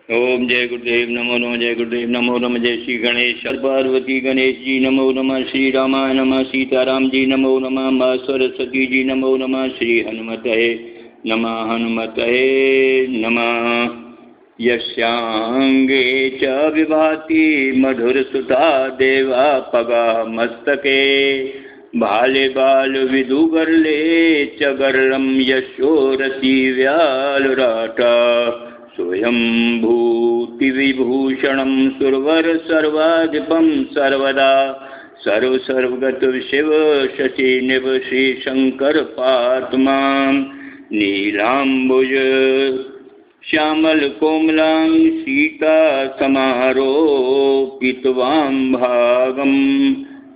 ओम जय गुरुदेव नमो नमः। जय गुरुदेव नमो नमः। जय श्री गणेश पार्वती गणेश जी नमो नमः। श्री रामाय नमः। सीताराम जी नमो नमः। माँ सरस्वती जी नमो नमः। श्री हनुमते नमः। हनुमते नमः। यस्यांगे च विभाति मधुरसुता देवा पगा मस्तके भाले बाल विदुगर्ले च गर्रम यशोरसी व्यालराटा स्वयं भूति विभूषणं सुरवर सर्वाधिपं सर्वदा सर्वगत शिव शशि निभ श्री शंकर पात्मा नीलांबुज श्यामल कोमलां सीता समारोपितवां भागं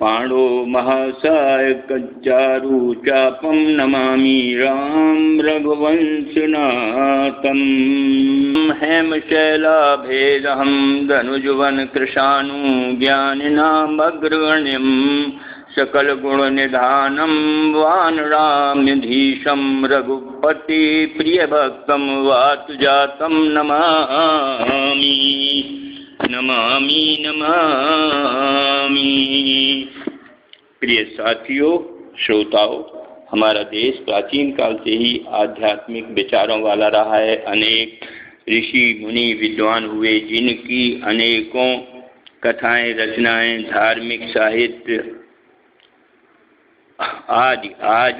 पाणो महासायकच्चारु चापं नमामि राम रघुवंशनाथं हेमशैलाभेदहं धनुजवन कृशानु ज्ञानिनामग्रगण्यं सकलगुणनिधानं वानराम्यधीशं रघुपति प्रियभक्तं वातुजातं नमामि नमामि नमामि। प्रिय साथियों, श्रोताओं, हमारा देश प्राचीन काल से ही आध्यात्मिक विचारों वाला रहा है। अनेक ऋषि मुनि विद्वान हुए जिनकी अनेकों कथाएं रचनाएं धार्मिक साहित्य आज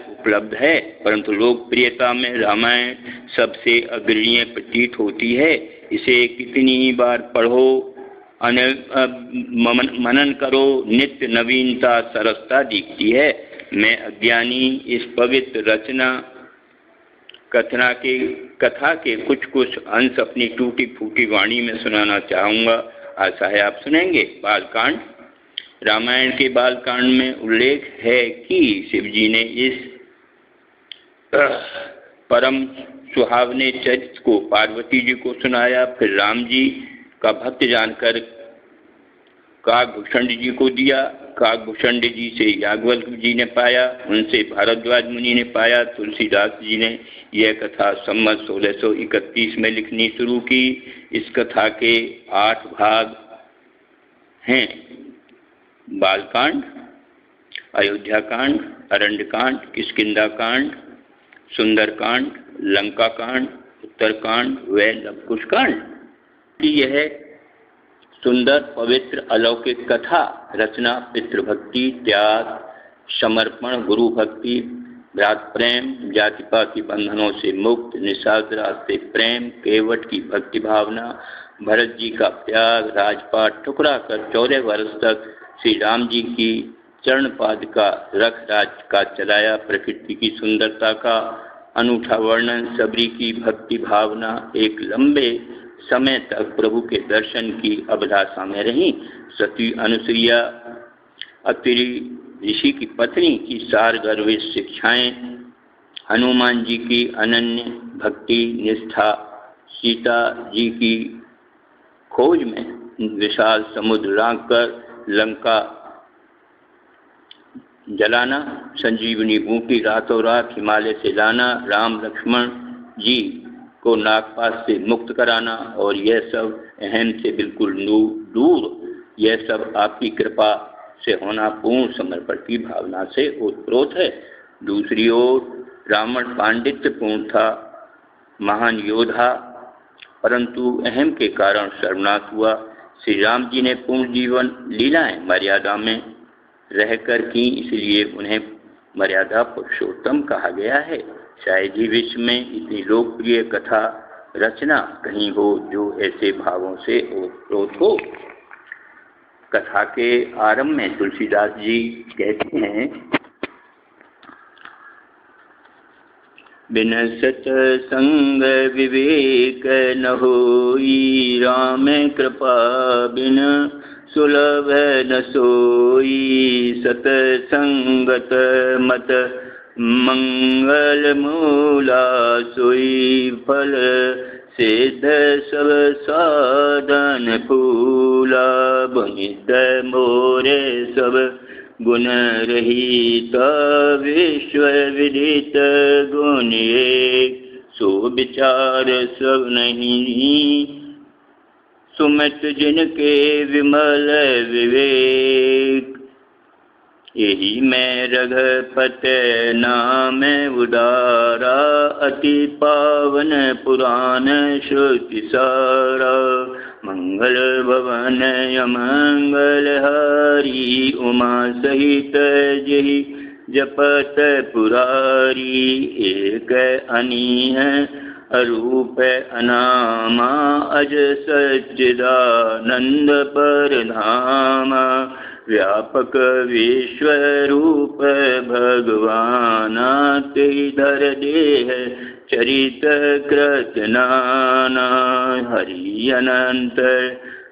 उपलब्ध है, परंतु लोकप्रियता में रामायण सबसे अग्रणीय प्रतीत होती है। इसे कितनी ही बार पढ़ो, मनन करो, नित्य नवीनता सरसता दिखती है। मैं अज्ञानी इस पवित्र रचना कथा के कुछ अंश अपनी टूटी फूटी वाणी में सुनाना चाहूँगा। आशा है आप सुनेंगे। बालकांड। रामायण के बालकांड में उल्लेख है कि शिवजी ने इस परम सुहावने चरित्र को पार्वती जी को सुनाया। फिर राम जी का भक्त जानकर काकभूषण जी को दिया। काकभूषण जी से याज्ञवल्क्य जी ने पाया, उनसे भारद्वाज मुनि ने पाया। तुलसीदास जी ने यह कथा संवत 1631 में लिखनी शुरू की। इस कथा के 8 भाग हैं। बालकांड, अयोध्याकांड, अरण्यकांड, किष्किंधाकांड, सुंदरकांड, लंकाकांड, उत्तरकांड व लवकुशकांड। यह सुंदर पवित्र अलौकिक कथा रचना पितृभक्ति, त्याग, समर्पण, गुरु भक्ति, भ्रात प्रेम, जाति पाति बंधनों से मुक्त, निषाद रास्ते प्रेम, केवट की भक्ति भावना, भरत जी का त्याग, राजपाट ठुकरा कर 14 वर्ष तक श्री राम जी की चरण पाद का रख राज का चलाया, प्रकृति की सुंदरता का अनूठा वर्णन, सबरी की भक्ति भावना, एक लंबे समय तक प्रभु के दर्शन की अभिलाषा में रही। सती अनुसुईया अत्रि ऋषि की पत्नी की सारगर्भित शिक्षाएं, हनुमान जी की अनन्य भक्ति निष्ठा, सीता जी की खोज में विशाल समुद्र लांघ कर लंका जलाना, संजीवनी बूटी रातों रात हिमालय से लाना, राम लक्ष्मण जी को नागपाश से मुक्त कराना, और यह सब अहम से बिल्कुल दूर, यह सब आपकी कृपा से होना पूर्ण समर्पण की भावना से ओतप्रोत है। दूसरी ओर रावण पांडित्यपूर्ण था, महान योद्धा, परंतु अहम के कारण सर्वनाश हुआ। श्री राम जी ने पूर्ण जीवन लीलाएं मर्यादा में रहकर की, इसलिए उन्हें मर्यादा पुरुषोत्तम कहा गया है। शायद ही विश्व में इतनी लोकप्रिय कथा रचना कहीं हो जो ऐसे भावों से ओतप्रोत हो। कथा के आरंभ में तुलसीदास जी कहते हैं, बिन सत्संग विवेक न होई, राम कृपा बिन सुलभ न सोई, सतसंगत मत मंगल मूला, सोई फल सिद्ध सब साधन फूला, बनित मोरे सब गुण रहित, विश्व विदित गुण एक, सो विचार सब नहीं सुमित जिनके विमल विवेक। यही मैं रघुपत नाम उदारा, अति पावन पुराण श्रुति सारा। मंगल भवन अमंगल हारी, उमा सहित जही जपत पुरारी। एक अनीह अरूप अनामा, अज सच्चिदानंद परधामा। व्यापक विश्वरूप भगवाना, तेहि धर देह चरित कृत नाना। हरि अनंत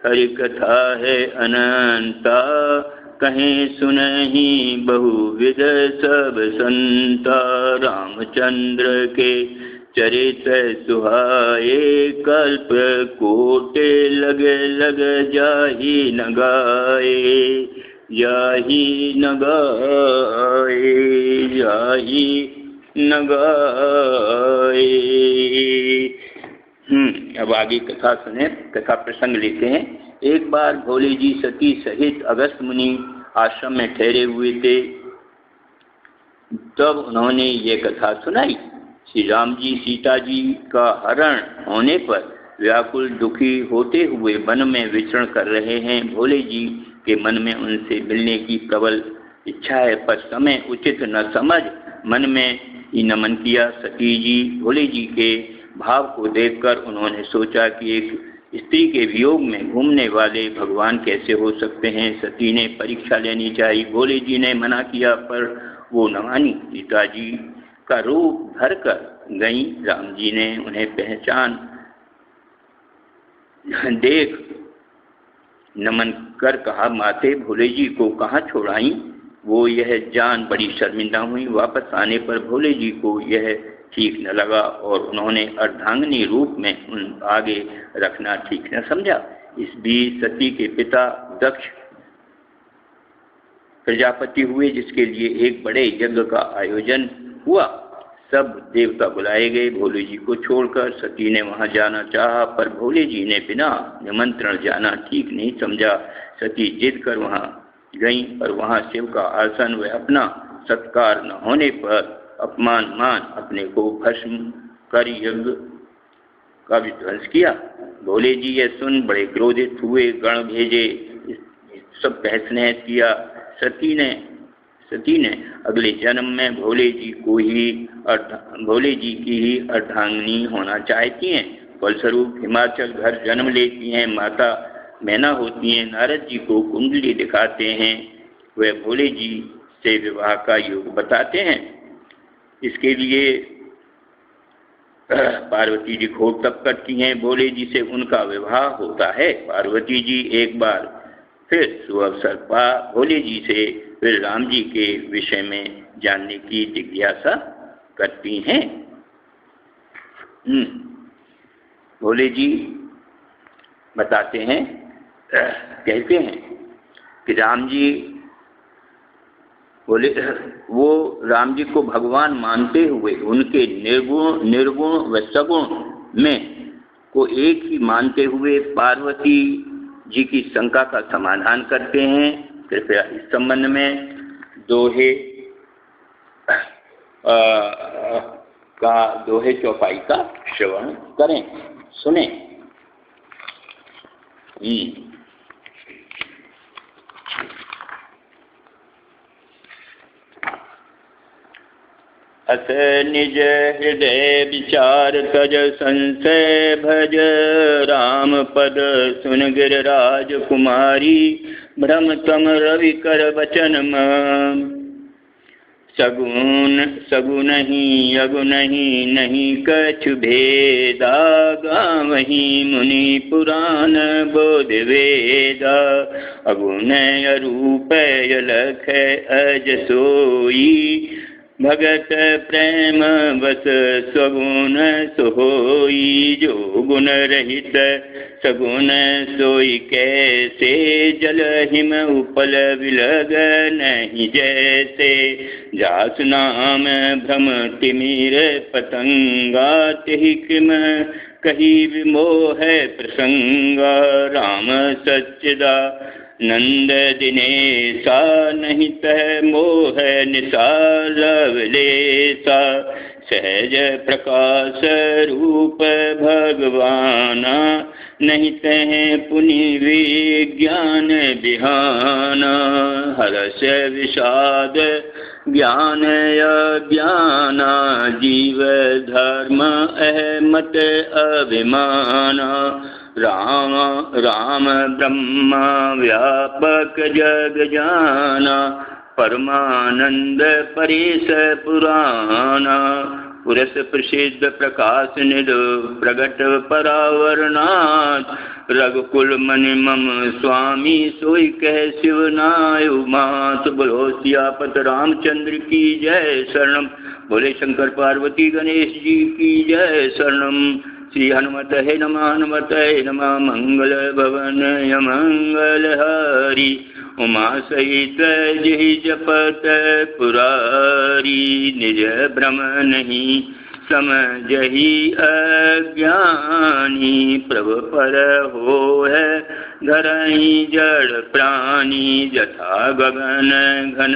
हरि कथा है अनंता, कहीं सुनहि बहुविध सब संता। रामचंद्र के चरित सुहाए, कल्प कोटि लग लग जाहि न गाए। जाहि न गाए, जाहि न गाए। अब आगे कथा सुने, कथा प्रसंग लेते हैं। एक बार भोले जी सती सहित अगस्त मुनि आश्रम में ठहरे हुए थे। तब उन्होंने ये कथा सुनाई। श्री राम जी सीता जी का हरण होने पर व्याकुल दुखी होते हुए वन में विचरण कर रहे हैं। भोले जी के मन में उनसे मिलने की प्रबल इच्छा है, पर समय उचित न समझ मन में ही नमन किया। सती जी भोले जी के भाव को देखकर उन्होंने सोचा कि एक स्त्री के वियोग में घूमने वाले भगवान कैसे हो सकते हैं। सती ने परीक्षा लेनी चाहिए। भोले जी ने मना किया, पर वो न मानी। सीता जी का रूप धर कर गई। राम जी ने उन्हें पहचान देख नमन कर कहा, माते भोले जी को कहाँ छोड़ाई। वो यह जान बड़ी शर्मिंदा हुई। वापस आने पर भोले जी को यह ठीक न लगा और उन्होंने अर्धांगिनी रूप में उन आगे रखना ठीक न समझा। इस बीच सती के पिता दक्ष प्रजापति हुए, जिसके लिए एक बड़े यज्ञ का आयोजन हुआ। सब देवता बुलाए गए। भोले जी को छोड़कर सती ने वहां जाना चाहा, पर भोले जी ने बिना निमंत्रण जाना ठीक नहीं समझा। सती जिद कर वहां गई, पर वहां शिव का आसन व अपना सत्कार न होने पर अपमान मान अपने को भस्म कर यज्ञ का विध्वंस किया। भोले जी यह सुन बड़े क्रोधित हुए, गण भेजे, सब तहस नहस किया। सती ने अगले जन्म में भोले जी की ही अर्धांगिनी होना चाहती हैं। फलस्वरूप हिमाचल घर जन्म लेती हैं, माता मैना होती हैं। नारद जी को कुंडली दिखाते हैं, वे भोले जी से विवाह का योग बताते हैं। इसके लिए पार्वती जी घोर तप करती हैं। भोले जी से उनका विवाह होता है। पार्वती जी एक बार फिर सुअवसर पा भोले जी से फिर राम जी के विषय में जानने की जिज्ञासा करती हैं। भोले जी बताते हैं, कहते हैं कि राम जी बोले, वो राम जी को भगवान मानते हुए उनके निर्गुण व सगुण में को एक ही मानते हुए पार्वती जी की शंका का समाधान करते हैं। कृपया इस संबंध में दोहे चौपाई का श्रवण करें, सुने। अस निज हृदय विचार तज संशय भज, राम पद सुन गिरिराज कुमारी, भ्रम तम रवि कर वचन सगुन ही अगुन ही नहीं कछु भेदा, गावही मुनि पुराण बोध वेदा, अगुन अरूप अलख अज सोई, भगत प्रेम बस सगुण सोई, जो गुण रहित सगुण सोई कैसे, जल हिम उपल विलग नहीं जैसे, जासु नाम भ्रम तिमिर पतंगा, तिहि किम कही विमोह प्रसंग राम सच्चिदा नंद दिनेशा नहीं तह मोह निसाल विलेसा सहज प्रकाश रूप भगवाना नहीं तह पुनि विज्ञान बिहाना हर्ष विषाद ज्ञान अज्ञाना जीव धर्म अहमत अभिमाना राम राम ब्रह्मा व्यापक जग जाना परमानंद परेश पुराना पुरस प्रसिद्ध प्रकाश निध प्रगट परावरनाथ रघुकुल मनि मम स्वामी सोई कह शिवनायु मात बोलो सियापत रामचंद्र की जय शरणम बोले शंकर पार्वती गणेश जी की जय शरणम श्री हनुमत है नमः मंगल भवन मंगल हरि उमा सहित जहि जपत पुरारी निज भ्रम नहीं समझहि अज्ञानी प्रभु पर हो है धरहि जड़ प्राणी जथा गगन घन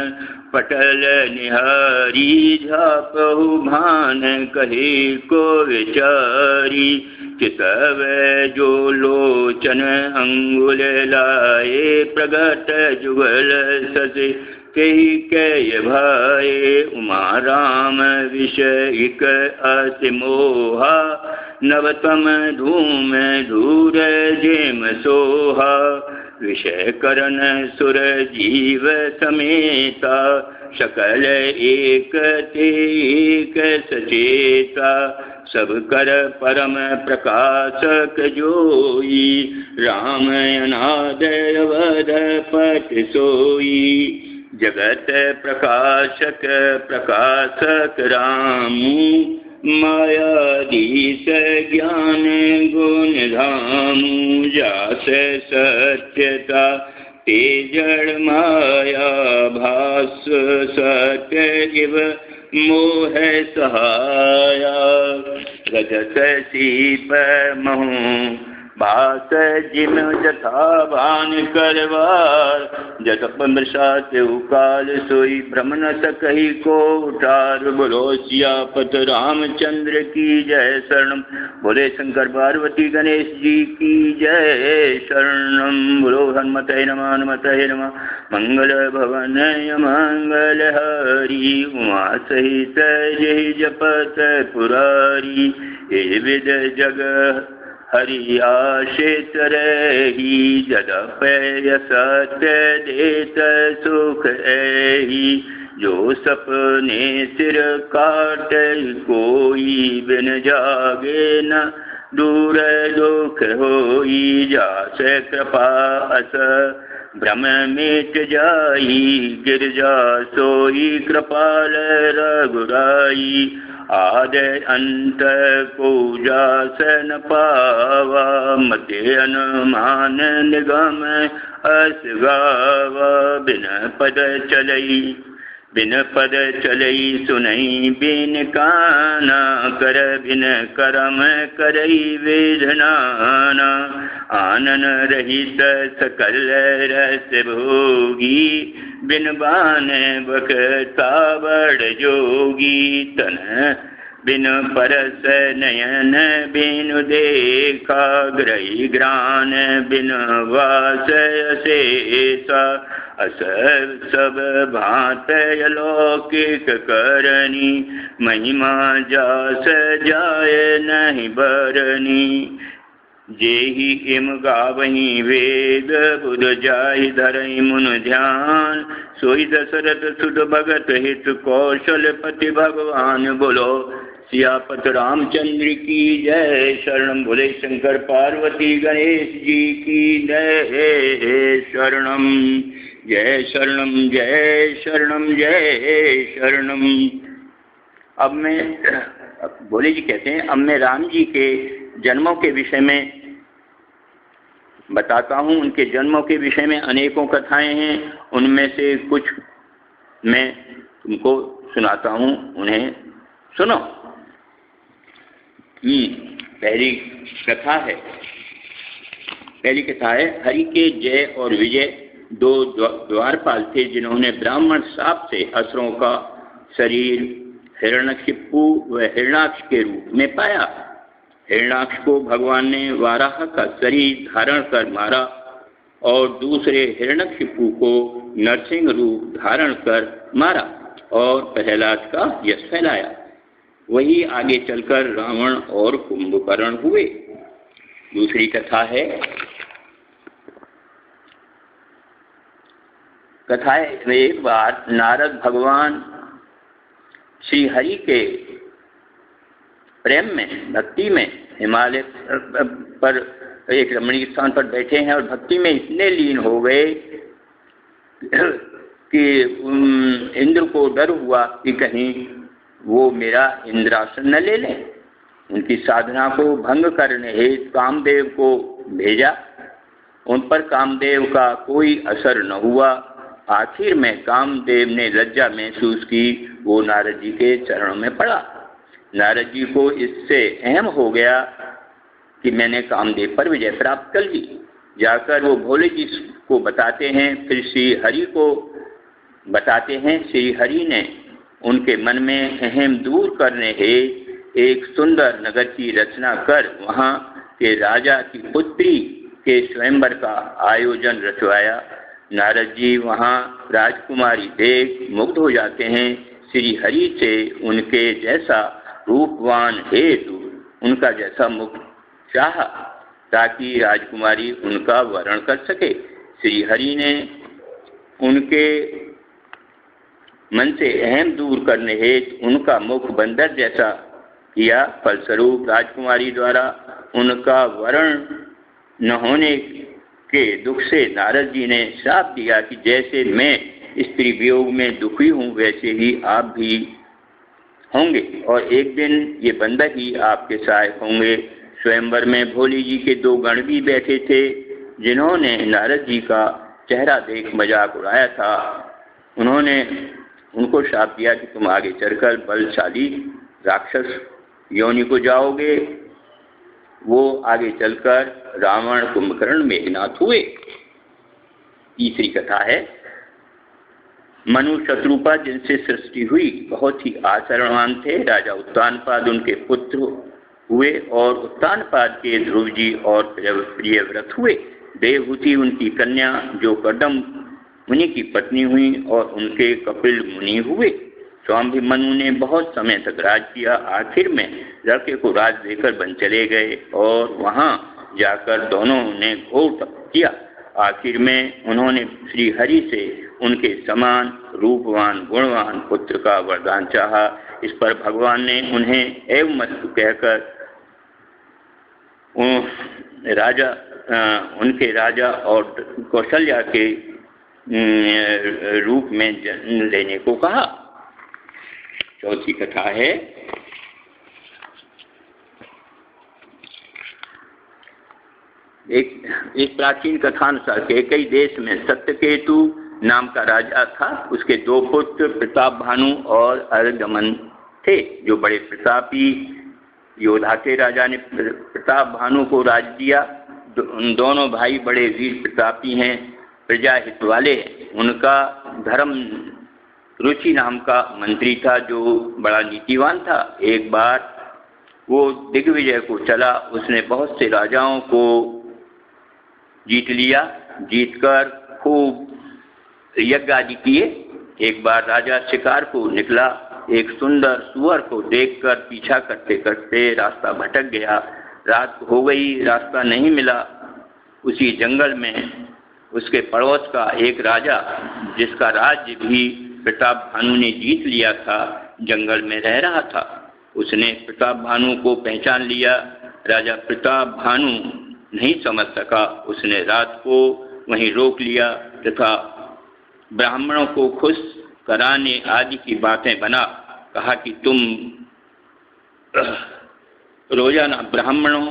पटल निहारी झापहु भान कहे को विचारी चितव जो लोचन अंगुल लाए प्रगट जुगल ससे कही कय भाए उमा राम विषयिक अतिमोहा नवतम धूम धूर जेम सोहा विषय करण सुर जीव समेता सकल एक ते एक सचेता सब कर परम प्रकाशक जोई राम अनाद अवध पति सोई जगत प्रकाशक प्रकाशक रामू मायाधीश ज्ञान गुण धामू जास सत्यता तेजड़ माया भास सत्य इव मोह सहाया रजत सीप महू भास जिम जथा भान करवार जतप मृषात उकाल सोई भ्रम न सकही को उठार बोलो सियापत रामचंद्र की जय शरणम बोले शंकर पार्वती गणेश जी की जय शरणम बोलो हनुमते नमः मंगल भवन मंगल हरि उमा सहित जय जपत पुरारी ये विद जग हरि आशित रही जदप सत्य देत सुख एही जो सपने सिर काट कोई बिन जागे न दूर दुख होई जास कृपा अस भ्रम मिट जाई गिरजा सोई कृपाल रघुराई आद अंत को जासन पावा मते अनुमान निगम अस गावा बिन पद चलई सुनई बिन काना कर बिन करम करई वेदनाना आनन रहित सकल रस भोगी बिन बान बखता बड़ जोगी तन बिन परस नयन बिनु देखा ग्रही ग्रान बिन वास अशेषा अस सब भात अलौकिक करनी महिमा जास जाय नहीं बरनी जेहि इम गावही वेद बुध जाहि धरई मुन ध्यान सोई दशरथ सुत भगत हित कौशल पति भगवान बोलो सियापत रामचंद्र की जय शरणम बोले शंकर पार्वती गणेश जी की जय शरणम जय शरणम जय शरणम जय शरणम। अब मैं भोले जी कहते हैं अब मैं राम जी के जन्मों के विषय में बताता हूँ। उनके जन्मों के विषय में अनेकों कथाएं हैं, उनमें से कुछ मैं तुमको सुनाता हूँ, उन्हें सुनो। पहली कथा है हरि के जय और विजय। दो द्वारपाल थे जिन्होंने ब्राह्मण शाप से असुरों का शरीर हिरण्यकशिपु व हिरण्याक्ष के रूप में पाया। हिरण्याक्ष को भगवान ने वाराह का शरीर धारण कर मारा और दूसरे हिरण्यकशिपु को नरसिंह रूप धारण कर मारा और प्रहलाद का यश फैलाया। वही आगे चलकर रावण और कुंभकर्ण हुए। दूसरी कथा है एक बार नारद भगवान श्री हरि के प्रेम में, भक्ति में हिमालय पर एक रमणीय स्थान पर बैठे हैं और भक्ति में इतने लीन हो गए कि इंद्र को डर हुआ कि कहीं वो मेरा इंद्रासन न ले लें। उनकी साधना को भंग करने हेतु कामदेव को भेजा। उन पर कामदेव का कोई असर न हुआ। आखिर में कामदेव ने लज्जा महसूस की, वो नारद जी के चरणों में पड़ा। नारद जी को इससे अहम हो गया कि मैंने कामदेव पर विजय प्राप्त कर ली। जाकर वो भोले जी को बताते हैं, फिर श्री हरि को बताते हैं। श्री हरि ने उनके मन में अहम दूर करने हेतु एक सुंदर नगर की रचना कर वहाँ के राजा की पुत्री के स्वयंवर का आयोजन रचवाया। नारद जी वहाँ राजकुमारी देख मुग्ध हो जाते हैं। श्री हरि से उनके जैसा रूपवान हेतु उनका जैसा मुख चाहा ताकि राजकुमारी उनका वरण कर सके। श्री हरि ने उनके मन से अहम दूर करने हेतु उनका मुख बंदर जैसा किया। फलस्वरूप राजकुमारी द्वारा उनका वरण न होने के दुख से नारद जी ने श्राप दिया कि जैसे मैं स्त्री वियोग में दुखी हूँ वैसे ही आप भी होंगे और एक दिन ये बंदर ही आपके सहायक होंगे। स्वयंवर में भोली जी के दो गण भी बैठे थे जिन्होंने नारद जी का चेहरा देख मजाक उड़ाया था। उन्होंने उनको श्राप दिया कि तुम आगे चलकर बलशाली राक्षस योनि को जाओगे। वो आगे चलकर रावण कुंभकर्ण मेघनाथ हुए। तीसरी कथा है मनु शत्रुपा जिनसे सृष्टि हुई बहुत ही आचरणवान थे। राजा उत्तानपाद उनके पुत्र हुए और उत्तानपाद के ध्रुव जी और प्रियव्रत हुए। देवहूति उनकी कन्या जो कर्दम मुनि की पत्नी हुई और उनके कपिल मुनि हुए। स्वाभिमनु ने बहुत समय तक राज किया। आखिर में लड़के को राज देकर वन चले गए और वहाँ जाकर दोनों ने घोर तप किया। आखिर में उन्होंने श्री हरि से उनके समान रूपवान गुणवान पुत्र का वरदान चाहा। इस पर भगवान ने उन्हें एवं मस्तु कहकर उनके राजा और कौशल्या के रूप में जन्म लेने को कहा। चौथी कथा है एक प्राचीन कथानुसार कैकेयी देश में सत्यकेतु नाम का राजा था। उसके दो पुत्र प्रताप भानु और अर्गमन थे जो बड़े प्रतापी योद्धा थे। राजा ने प्रताप भानु को राज दिया। दोनों भाई बड़े वीर प्रतापी हैं, प्रजा हित वाले हैं। उनका धर्म रुचि नाम का मंत्री था जो बड़ा नीतिवान था। एक बार वो दिग्विजय को चला। उसने बहुत से राजाओं को जीत लिया। जीतकर खूब यज्ञ आदि किए। एक बार राजा शिकार को निकला। एक सुंदर सुअर को देखकर पीछा करते करते रास्ता भटक गया। रात हो गई, रास्ता नहीं मिला। उसी जंगल में उसके पड़ोस का एक राजा जिसका राज्य भी प्रताप भानु ने जीत लिया था जंगल में रह रहा था। उसने प्रताप भानु को पहचान लिया। राजा प्रताप भानु नहीं समझ सका। उसने रात को वहीं रोक लिया तथा ब्राह्मणों को खुश कराने आदि की बातें बना। कहा कि तुम रोजाना ब्राह्मणों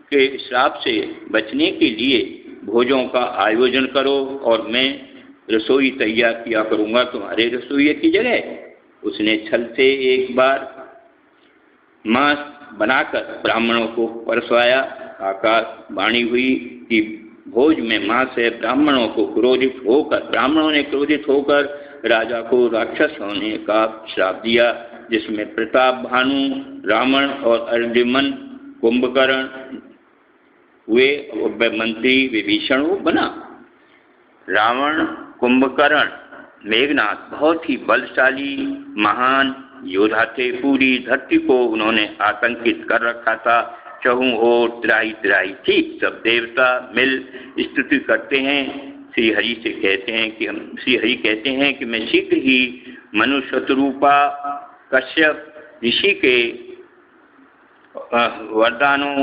के श्राप से बचने के लिए भोजों का आयोजन करो और मैं रसोई तैयार किया करूँगा तुम्हारे रसोई की जगह। उसने छल से एक बार मांस बनाकर ब्राह्मणों को परसवाया। आकाशवाणी हुई कि भोज में मां से ब्राह्मणों ने क्रोधित होकर राजा को राक्षस होने का श्राप दिया, जिसमें प्रताप भानु, रावण और अर्जुमन कुंभकर्ण हुए और मंत्री विभीषण बना। रावण, कुंभकर्ण, मेघनाथ बहुत ही बलशाली महान योद्धा थे। पूरी धरती को उन्होंने आतंकित कर रखा था। चहुं ओर त्राही थी। सब देवता मिल स्तुति करते हैं। श्री हरि कहते हैं कि मैं शीघ्र ही मनुष्य स्वरूपा कश्यप ऋषि के वरदानों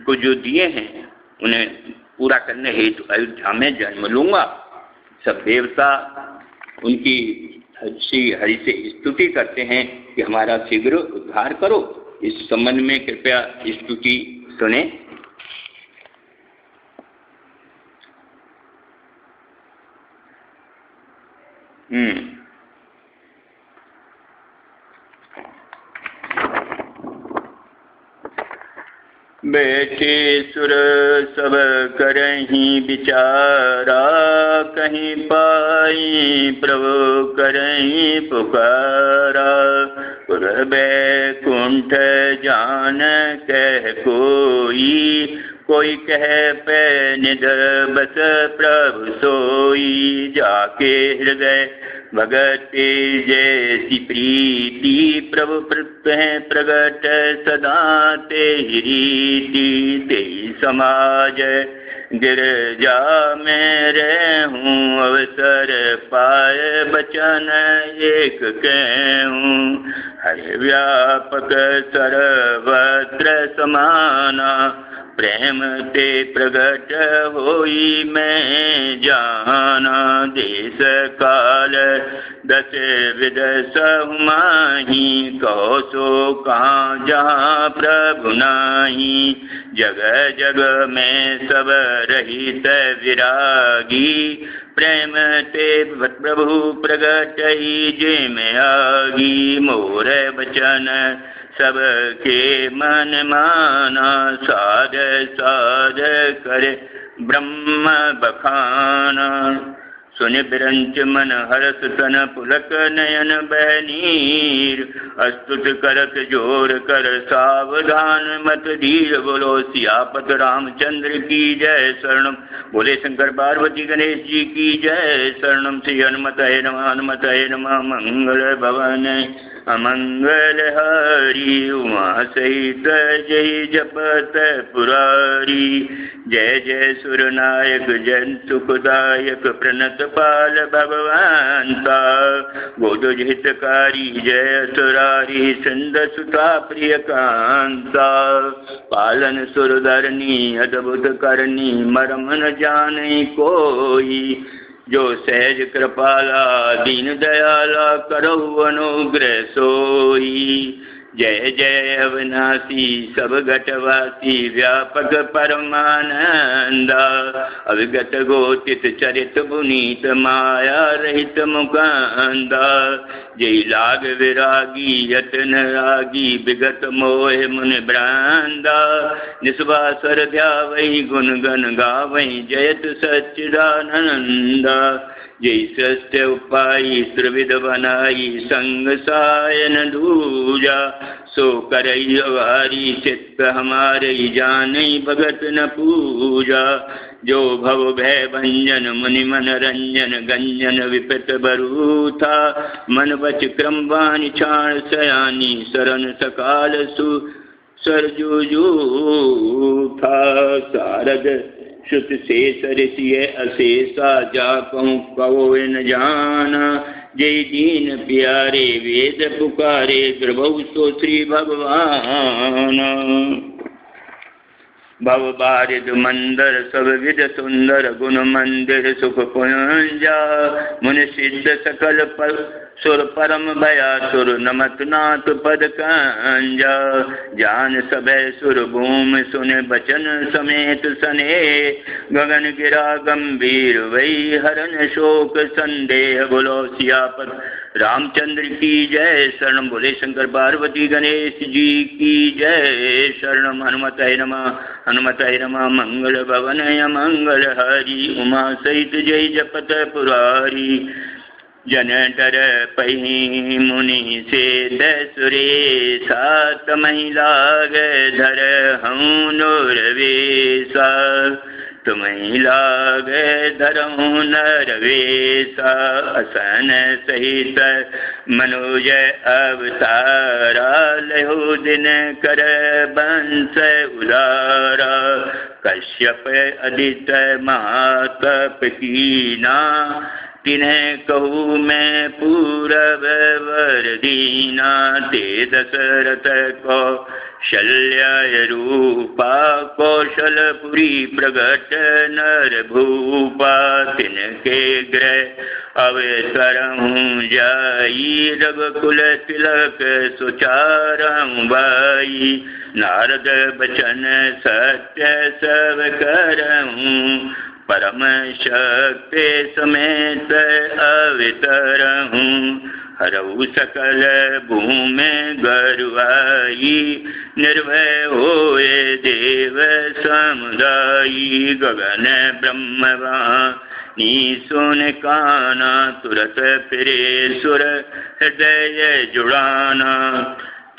को जो दिए हैं उन्हें पूरा करने हेतु अयोध्या में जन्म लूंगा। सब देवता उनकी श्री हरि से स्तुति करते हैं कि हमारा शीघ्र उद्धार करो। इस संबंध में कृपया स्तुति सुने। बैठे सुर सब करहीं विचारा, कहीं पाई प्रभु करहीं पुकारा। पुर बैकुंठ जान कह कोई कह पे निध बस प्रभु सोई। जाके हृदय भगत जैसी प्रीति, प्रभु प्रगट सदा ते रीति। ते समाज गिरजा में रहूं, अवसर पाए बचन एक कहूं। हर व्यापक सर्वत्र समाना, प्रेम ते प्रगट होई मैं जाना। देश काल दस विद माही, कहो सो कहाँ जहाँ प्रभु नाही। जग जग में सब रहित विरागी, प्रेम ते प्रभु प्रगट ही जे में आगी। मोर बचन सबके मन माना, साध साध करे ब्रह्म बखाना। सुन बिरंच मन हरस तन पुलक नयन बहनीर। अस्तुत करत जोर कर सावधान मत धीर। बोलो सियापत रामचंद्र की जय। शरणम बोले शंकर पार्वती गणेश जी की जय। शरणम श्री हनुमते नमः। मंगल भवन अमंगल हरि, उमा सहित जय जपत पुरारी। जय जय सुरनायक जन सुखदायक, प्रणत पाल भगवानता। गोदुज हितकारी जय सुरारी, सिंध सुता प्रिय कांता। पालन सुरधरनी अद्भुत करनी, मरम न जाने कोई। जो सहज कृपाला दीन दयाला, करहु अनुग्रह सोई। जय जय अविनाशी सब घटवासी, व्यापक परमानंदा। अविगत गोचित चरित पुनीत, माया रहित मुकांदा। जय लाग विरागी यतन रागी, विगत मोह मुनि भ्रांदा। निस्वासर ध्यावहि गुण गण गावहि, जयत सच्चिदानंदा। जय सत्य उपाई त्रिविध बनाई, संग सायन दूजा। सो करई अवारी चित्त हमारे, जानई भगत न पूजा। जो भव भय भंजन मुनि मन रंजन, गंजन विपत बरूथा। मन बच क्रम वाणी छाण सयानी, शरण सकाल सु सरजू था। शारद श्रुत शेष ऋषि अशेषा, जा कहूँ कहो न जाना। जय दीन प्यारे वेद पुकारे, प्रभु सो श्री भगवान। भव बारिद मंदर सब विद सुंदर, गुण मंदिर सुख पुंजा। मुनि सिद्ध सकल पर सुर परम भया सुर, नमत नाथ पद कंजा। जान सभै सुर भूमि सुने, बचन समेत सने। गगन गिरा गंभीर वही, हरन शोक संदेह। बोलो सियापत रामचंद्र की जय। शरणम बोले शंकर पार्वती गणेश जी की जय। शरणम हनुमते नमः, हनुमते नमः। मंगल भवन मंगल हरि, उमा सहित जय जपत पुरारी। जन डर पही मुनि से दसुरे, सात महिला धर हूँ नूरवेसा। तुम्हें लाग धरऊँ नरवेसा, असन सहित मनोज अवतारा। लहो दिन कर बंस उदारा, कश्यप अदित महातप कीना। तिन्हें कहूँ मैं पूरब वर दीना। ते दशरथ को शल्य रूपा, कौशलपुरी प्रगट नर भूपा। तिनके ग्रह अवतरऊँ जाई, रघुकुल तिलक सुचारऊँ बाई। नारद बचन सत्य सब करऊँ, परम शक्ति समेत अवतरऊँ। हरऊ सकल भूमि गरुआई, निर्भय होए देव समुदायी। गगन ब्रह्मवाणी सुन काना, तुरत फिरे सुर हृदय जुड़ाना।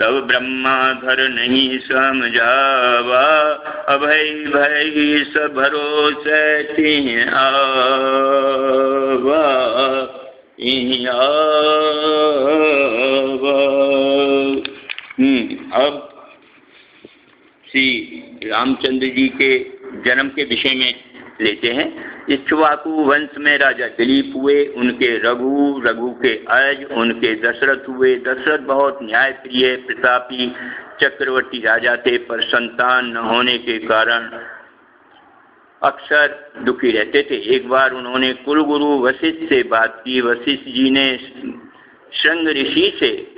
तब ब्रह्माधर नहीं समझावा, अभय भय सब भरोसे तिह आवा। अब श्री रामचंद्र जी के जन्म के विषय में लेते हैं। इक्ष्वाकु वंश में राजा दिलीप हुए, उनके रघु, रघु के अज, उनके दशरथ हुए। दशरथ बहुत न्यायप्रिय प्रतापी चक्रवर्ती राजा थे, पर संतान न होने के कारण अक्सर दुखी रहते थे। एक बार उन्होंने कुलगुरु वशिष्ठ से बात की। वशिष्ठ जी ने श्रृंग ऋषि से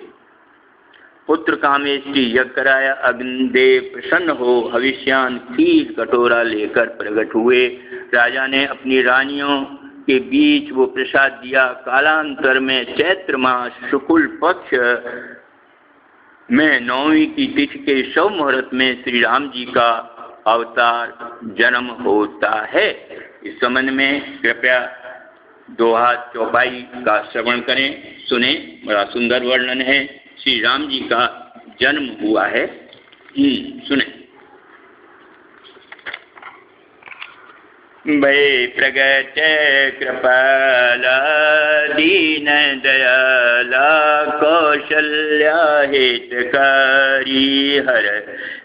पुत्र कामेष्टि यज्ञ कराया। अग्निदेव प्रसन्न हो हविष्यान खीर कटोरा लेकर प्रकट हुए। राजा ने अपनी रानियों के बीच वो प्रसाद दिया। कालांतर में चैत्र मास शुक्ल पक्ष में 9वीं की तिथि के शुभ मुहूर्त में श्री राम जी का अवतार जन्म होता है। इस संबंध में कृपया दोहा चौपाई का श्रवण करें, सुने। बड़ा सुंदर वर्णन है। श्री राम जी का जन्म हुआ है, सुने। भय प्रगट कृपाला, दीन दयाला। कौशल्या हितकारी, हर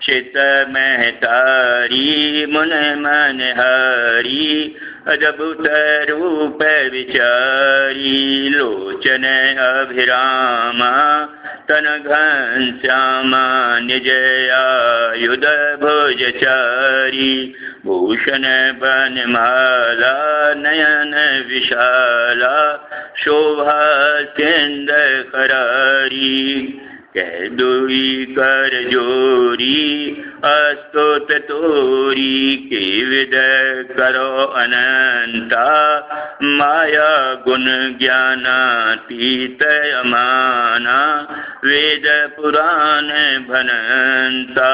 शित महतारी। मुन मन हरी, अद्भुत रूप विचारी। लोचन अभिरामा, तन घनश्यामा। निज आयुध भुजचारी, भूषण बनमाला। नयन विशाला, शोभा सिंद करारी। कह दुई कर जोरी, अस्तुत तोरी। के विद करो अनंता, माया गुण ज्ञानातीत अमाना। वेद पुराण भनंता,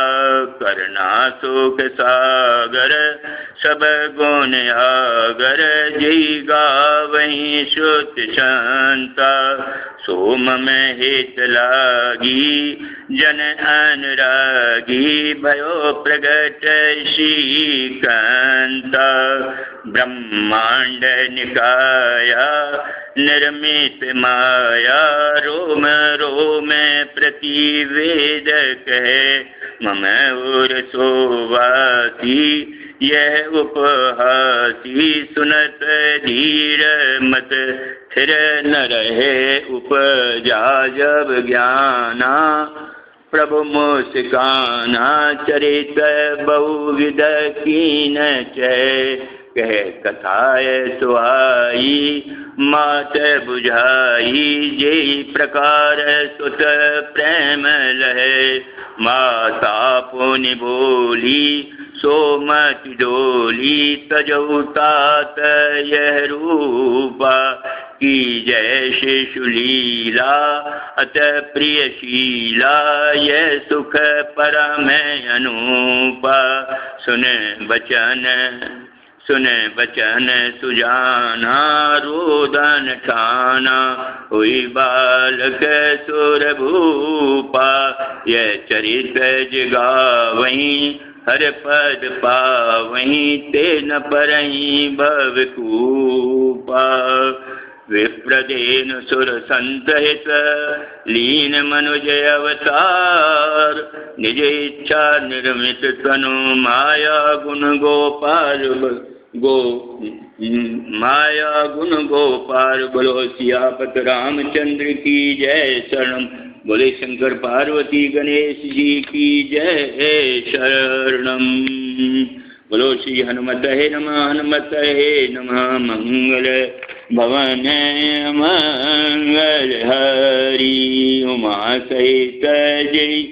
करना शोक सागर। सब गुण आगर, जय गावहीं श्रुति शांता। सोम में हित लागी, जन अनुरागी। भयो प्रगट श्रीकांता। ब्रह्मांड निकाया, निर्मित माया। रोम रोम प्रतिवेद कहे, मम उर सोवासी। यह उपहासी, सुनत धीर मत। फिर न रहे उपजा जब ज्ञाना। प्रभु मुस्काना, चरित बहुविध कीन चय। कह कथाए सुहाई, मात बुझाई। जे प्रकार सुत प्रेम लहे। माता पुनि बोली, सो मति डोली। तजौ तात यह रूपा, की जय शिशुलीला अतः प्रियशीला यह सुख परम अनूपा। सुने बचन सुजाना रोदन ठाना हुई बालक सुर भूपा। यह चरित्र जगावहीं हर पद पावहीं ते न परहीं भवकूपा। विप्रदेन सुर संतहित लीन मनुज अवतार निज इच्छा निर्मित तनु माया गुण गोपाल बोलो सियापत रामचंद्र की जय। शरणम बोले शंकर पार्वती गणेश जी की जय। शरणम बोलो श्री हनुमत हे नमः मंगल भवन मंगल हरि उमा सहित जय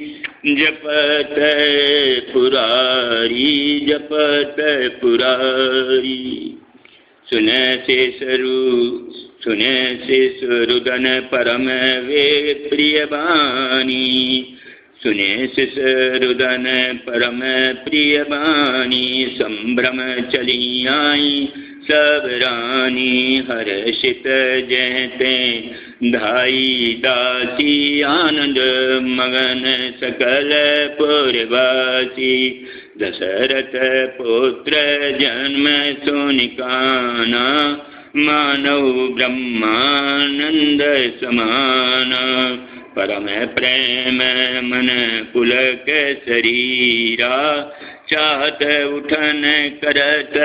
जपत पुरारी। सुने से सुरुदन परम वे प्रिय बानी। सुने रुदन परम प्रिय बानी संभ्रम चली आई सब रानी। हर्षित जयते धाई दासी आनंद मगन सकल पुरवासी। दशरथ पुत्र जन्म सोनिकाना मानव ब्रह्मानंद समाना। परम प्रेम मन पुलक शरीरा चाहत उठन करत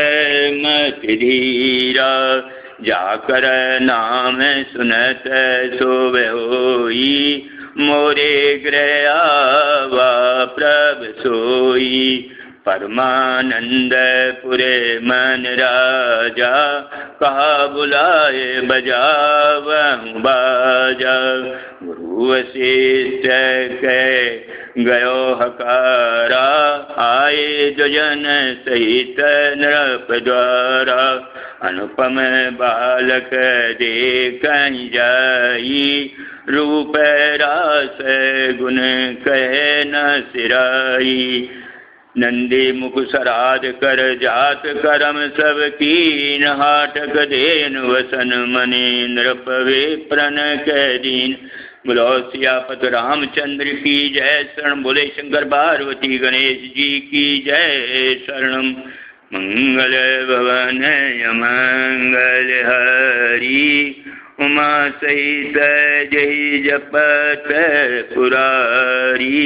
मत धीरा। जाकर नाम सुनत सोव होई मोरे गृह आवा प्रभ सोई। परमानंद पुरे मन राजा कहा बुलाए बजावहु बाजा। गुरु वशिष्ठ कह गयो हकारा आए जो जन सहित नृप द्वारा। अनुपम बालक देखहि जाई रूप रास गुण कहे न सिराई। नंदी मुख सराध कर जात करम सब कीन। हाटक देन वसन मने नृप विप्रन कह दीन। बोलो सियापत रामचंद्र की जय। शरण बोले शंकर पार्वती गणेश जी की जय। शरणम मंगल भवन मंगल हरि उमा सहित जय जपत पुरारी।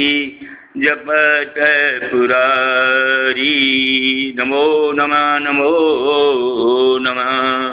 नमो नमः नमो